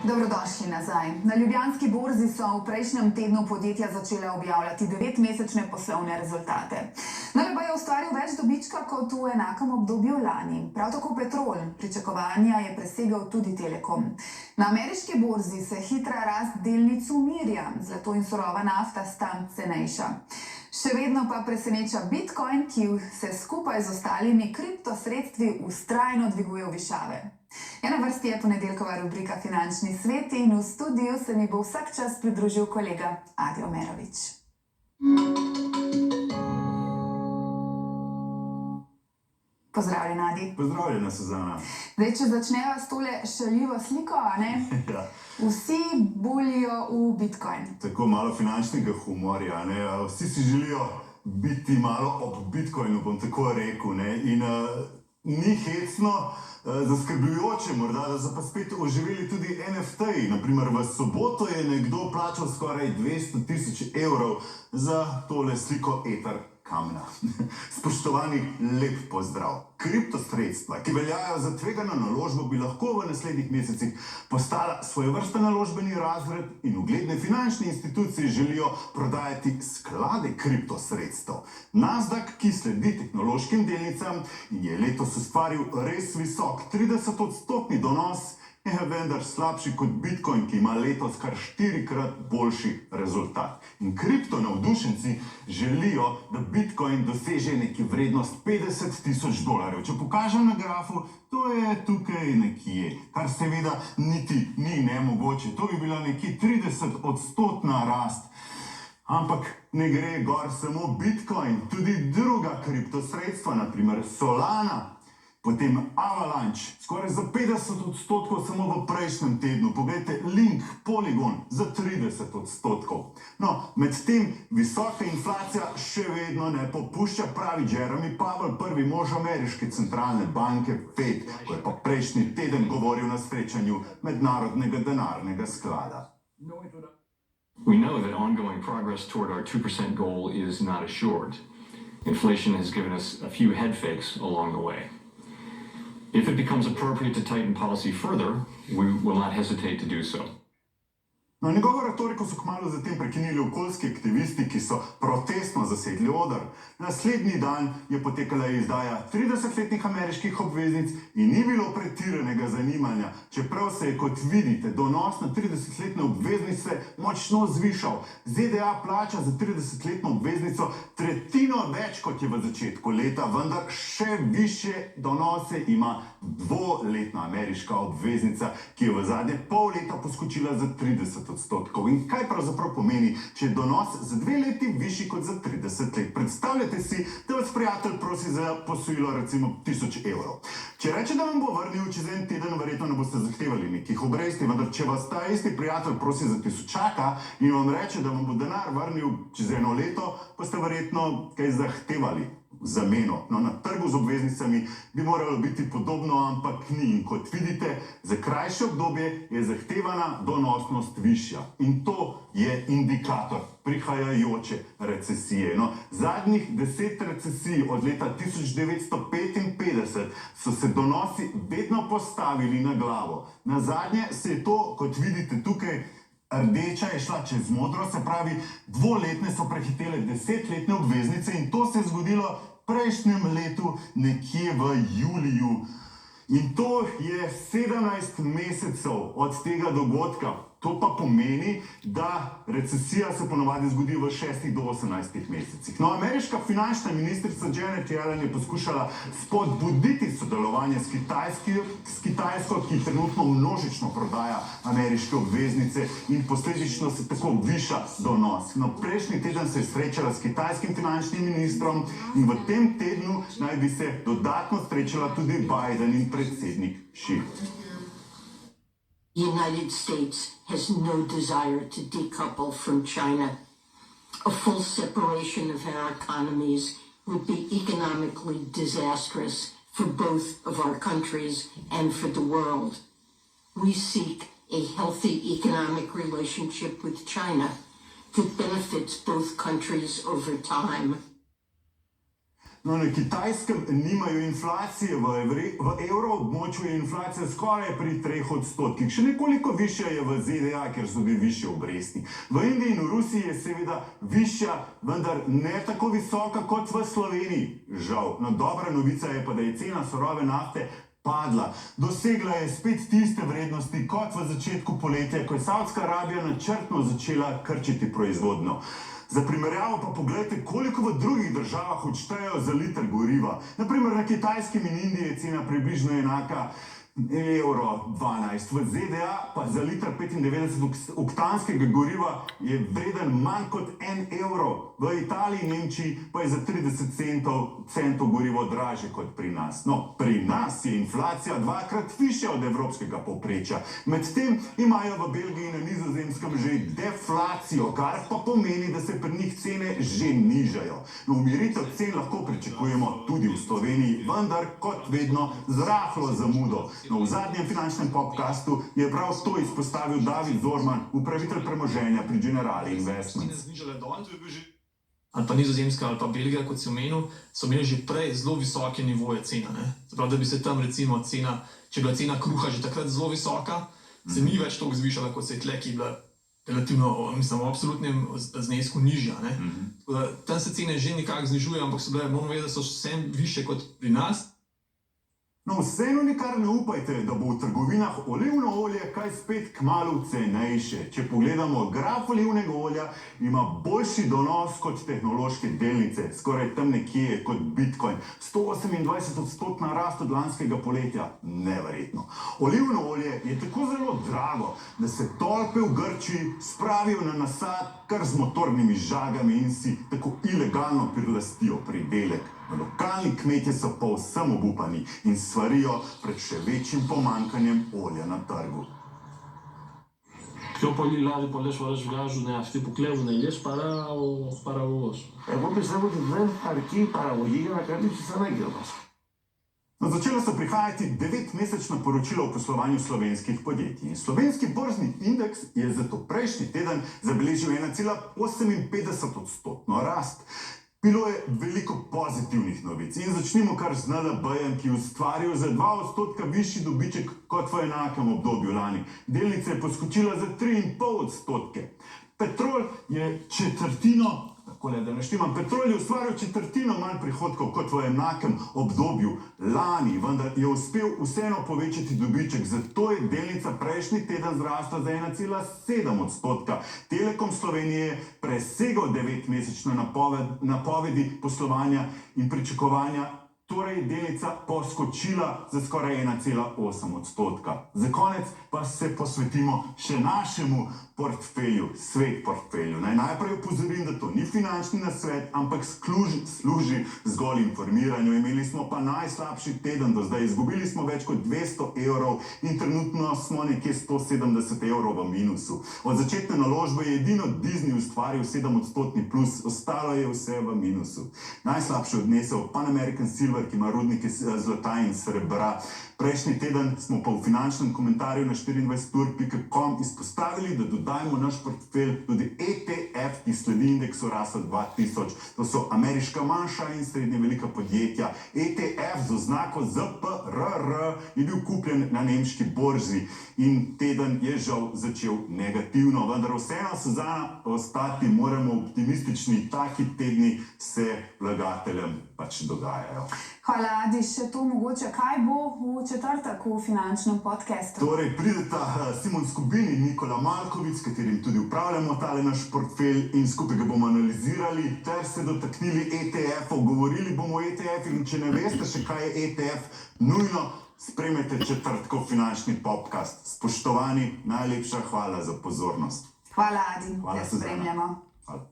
Dobrodošli nazaj. Na Ljubljanski borzi so v prejšnjem tednu podjetja začela objavljati 9-mesečne poslovne rezultate. NLB je ustvaril več dobička kot v enakem obdobju lani. Prav tako Petrol, pričakovanja je presegel tudi Telekom. Na ameriški borzi se hitra rast delnic umirja, zlato in surova nafta sta cenejša. Še vedno pa preseneča Bitcoin, ki se skupaj z ostalimi kriptosredstvi vztrajno dviguje v višave. Na vrsti je ponedeljkova rubrika Finančni svet in v studiu se mi bo vsak čas pridružil kolega Adi Omerovič. Pozdravljena, Adi. Pozdravljena, Suzana. Zdaj, če začneva s tole šaljivo sliko, ne? Ja. Vsi bulijo v Bitcoin. Tako malo finančnega humorja, ne? Vsi si želijo biti malo ob Bitcoinu, bom tako rekel, ne? In ni hecno, zaskrbljujoče morda, da so pa spet oživeli tudi NFT-ji. Naprimer, v soboto je nekdo plačal skoraj 200 000 evrov za tole sliko Ether kamna. Spoštovani, lep pozdrav. Kriptosredstva, ki veljajo za tvegano naložbo, bi lahko v naslednjih mesecih postala svojevrsten naložbeni razred in ugledne finančne institucije želijo prodajati sklade kriptosredstev. Nasdaq, ki sledi tehnološkim delnicam in je letos ustvaril res visok 30% donos, je vendar slabši kot Bitcoin, ki ima letos kar 4-krat boljši rezultat. In kriptonavdušenci želijo, da Bitcoin doseže neki vrednost $50 000. Če pokažem na grafu, to je tukaj nekje, kar seveda niti ni nemogoče. To bi bila nekje 30% rast. Ampak ne gre gor samo Bitcoin, tudi druga kriptosredstva, naprimer Solana, potem Avalanche, skoraj za 50% samo v prejšnjem tednu. Poglejte, Link, Polygon za 30%. No, medtem visoka inflacija še vedno ne popušča, pravi Jeremy Powell, prvi mož ameriške centralne banke Fed, ko je pa prejšnji teden govoril na srečanju Mednarodnega denarnega sklada. We know that ongoing progress toward our 2% goal is not assured. Inflation has given us a few head fakes along the way. If it becomes appropriate to tighten policy further, we will not hesitate to do so. No, njegovo retoriko so kmalu zatem prekinili okoljski aktivisti, ki so protestno zasedli oder. Naslednji dan je potekala izdaja 30-letnih ameriških obveznic in ni bilo pretiranega zanimanja, čeprav se je, kot vidite, donos na 30-letne obveznice močno zvišal. ZDA plača za 30-letno obveznico tretjino več, kot je v začetku leta, vendar še višje donose ima dvoletna ameriška obveznica, ki je v zadnje pol leta poskočila za 30%. In kaj pravzaprav pomeni, če je donos za 2 leti višji kot za 30 let? Predstavljate si, da vas prijatelj prosi za posojilo recimo 1000 evrov. Če reče, da vam bo vrnil čez en teden, verjetno ne boste zahtevali nekih obresti, vendar če vas ta isti prijatelj prosi za 1000 in vam reče, da vam bo denar vrnil čez 1 leto, pa ste verjetno kaj zahtevali zameno. No, na trgu z obveznicami bi moralo biti podobno, ampak ni. In kot vidite, za krajše obdobje je zahtevana donosnost višja. In to je indikator prihajajoče recesije. No, zadnjih 10 recesij od leta 1955 so se donosi vedno postavili na glavo. Na zadnje se je to, kot vidite tukaj, rdeča je šla čez modro, se pravi, 2-letne so prehitele 10-letne obveznice in to se je zgodilo prejšnjem letu nekje v juliju. In to je 17 mesecev od tega dogodka. To pa pomeni, da recesija se ponovadi zgodi v 6 do 18 mesecih. No, ameriška finančna ministrica Janet Yellen je poskušala spodbuditi sodelovanje s Kitajsko, ki trenutno množično prodaja ameriške obveznice in posledično se tako viša donos. No, prejšnji teden se je srečala s kitajskim finančnim ministrom in v tem tednu naj bi se dodatno srečala tudi Biden in predsednik Xi. The United States has no desire to decouple from China. A full separation of our economies would be economically disastrous for both of our countries and for the world. We seek a healthy economic relationship with China that benefits both countries over time. No, na Kitajskem nimajo inflacije, v evroobmočju je inflacija skoraj pri 3%, še nekoliko višja je v ZDA, ker so tudi višje obresti. V Indiji in v Rusiji je seveda višja, vendar ne tako visoka kot v Sloveniji. Žal, no dobra novica je pa, da je cena surove nafte padla. Dosegla je spet tiste vrednosti kot v začetku poletja, ko je Saudska Arabija načrtno začela krčiti proizvodnjo. Za primerjavo pa pogledajte, koliko v drugih državah odštejejo za liter goriva. Naprimer na Kitajskem in Indiji je cena približno enaka €1,12. V ZDA pa za liter 95 oktanskega goriva je vreden manj kot €1. V Italiji in Nemčiji pa je za 30 centov gorivo dražje kot pri nas. No, pri nas je inflacija dvakrat višja od evropskega povprečja. Medtem imajo v Belgiji in na Nizozemskem že deflacijo, kar pa pomeni, da se pri njih cene že nižajo. No, umiritev cen lahko pričakujemo tudi v Sloveniji, vendar kot vedno z rahlo zamudo. No, v zadnjem finančnem podcastu je prav to izpostavil David Zorman, upravitelj premoženja pri Generali Investments. Ali pa Nizozemska ali pa Belgija, kot si omenil, so imeli že prej zelo visoke nivoje cena. Prav, da bi se tam recimo cena, če je bila cena kruha že takrat zelo visoka, se ni več toliko zvišala, kot se je tle, ki je bila relativno, mislim, v absolutnem znesku nižja. Tam se cene že nekako znižujejo, ampak so bile, moramo vedeti, da so vsem više kot pri nas. No, vseeno nikar ne upajte, da bo v trgovinah olivno olje kaj spet kmalu cenejše. Če pogledamo graf olivnega olja, ima boljši donos kot tehnološke delnice, skoraj tam nekje kot Bitcoin. 128% rast od lanskega poletja, neverjetno. Olivno olje je tako zelo drago, da se tolpe v Grčiji spravijo na nasad kar z motornimi žagami in si tako ilegalno prilastijo pridelek. Lokalni kmetje so povsem obupani in svarijo pred še večjim pomanjkanjem olja na trgu. Πιο πολλοί λάδι πολλές φορές βγάζουν αυτοί που κλέβουν ελιές παρά ο παραγωγός. Εγώ πιστεύω ότι δεν αρκεί η παραγωγή για να καλύψει τις ανάγκες μας. No, začela so prihajati 9-mesečna poročila o poslovanju slovenskih podjetij. Slovenski borzni indeks je zato prejšnji teden zabeležil 1,58% rast. Bilo je veliko pozitivnih novic in začnimo kar z NLB-jem, ki je ustvaril za 2% višji dobiček kot v enakem obdobju lani. Delnica je poskočila za 3,5%. Petrol je Petrol je ustvaril četrtino manj prihodkov kot v enakem obdobju lani, vendar je uspel vseeno povečati dobiček, zato je delnica prejšnji teden zrasla za 1,7%. Telekom Slovenije je presegel 9-mesečne napovedi poslovanja in pričakovanja, torej delnica poskočila za skoraj 1,8%. Za konec pa se posvetimo še našemu portfelju, svet portfelju. Naj najprej opozorim, da to ni finančni nasvet, ampak služi zgolj informiranju. Imeli smo pa najslabši teden do zdaj. Izgubili smo več kot €200 in trenutno smo nekje €170 v minusu. Od začetne naložbe je edino Disney ustvaril 7% plus, ostalo je vse v minusu. Najslabše odnesel Pan American Silver, ki ima rudnike zlata in srebra. Prejšnji teden smo pa v finančnem komentarju na 24ur.com izpostavili, da dodajmo naš portfelj tudi ETF, ki sledi indeksu Russell 2000. To so ameriška manjša in srednje velika podjetja. ETF z oznako ZPRR je bil kupljen na nemški borzi in teden je žal začel negativno. Vendar vseeno, Suzana, ostati moramo optimistični. Taki tedni se vlagateljem pač dogajajo. Hvala, Adi. Še to mogoče, kaj bo v četrtek v finančnem podcastu? Torej, prideta Simon Skubin in Nikola Malkovic, s katerim tudi upravljamo tale naš portfelj in skupaj ga bomo analizirali ter se dotaknili ETF-ov. Govorili bomo o ETF-ih in če ne veste še, kaj je ETF, nujno spremljajte četrtkov finančni podcast. Spoštovani, najlepša hvala za pozornost. Hvala, Adi. Hvala, Te Suzana. spremljamo. Hvala.